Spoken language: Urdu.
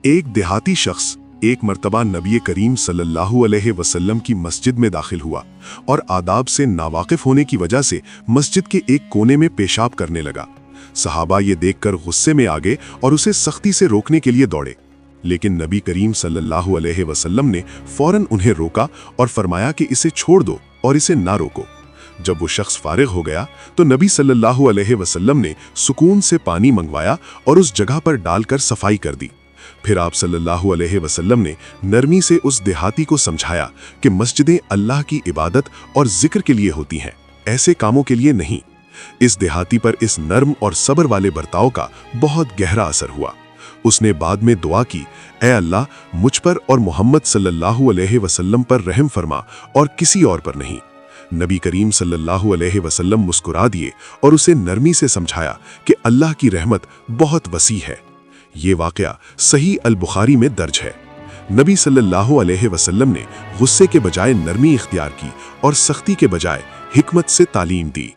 ایک دیہاتی شخص ایک مرتبہ نبی کریم صلی اللہ علیہ وسلم کی مسجد میں داخل ہوا اور آداب سے ناواقف ہونے کی وجہ سے مسجد کے ایک کونے میں پیشاب کرنے لگا۔ صحابہ یہ دیکھ کر غصے میں آگے اور اسے سختی سے روکنے کے لیے دوڑے، لیکن نبی کریم صلی اللہ علیہ وسلم نے فوراً انہیں روکا اور فرمایا کہ اسے چھوڑ دو اور اسے نہ روکو۔ جب وہ شخص فارغ ہو گیا تو نبی صلی اللہ علیہ وسلم نے سکون سے پانی منگوایا اور اس جگہ پر ڈال کر صفائی کر دی۔ پھر آپ صلی اللہ علیہ وسلم نے نرمی سے اس دیہاتی کو سمجھایا کہ مسجدیں اللہ کی عبادت اور ذکر کے لیے ہوتی ہیں، ایسے کاموں کے لیے نہیں۔ اس دیہاتی پر اس نرم اور صبر والے برتاؤ کا بہت گہرا اثر ہوا۔ اس نے بعد میں دعا کی، اے اللہ مجھ پر اور محمد صلی اللہ علیہ وسلم پر رحم فرما اور کسی اور پر نہیں۔ نبی کریم صلی اللہ علیہ وسلم مسکرا دیے اور اسے نرمی سے سمجھایا کہ اللہ کی رحمت بہت وسیع ہے۔ یہ واقعہ صحیح البخاری میں درج ہے۔ نبی صلی اللہ علیہ وسلم نے غصے کے بجائے نرمی اختیار کی اور سختی کے بجائے حکمت سے تعلیم دی۔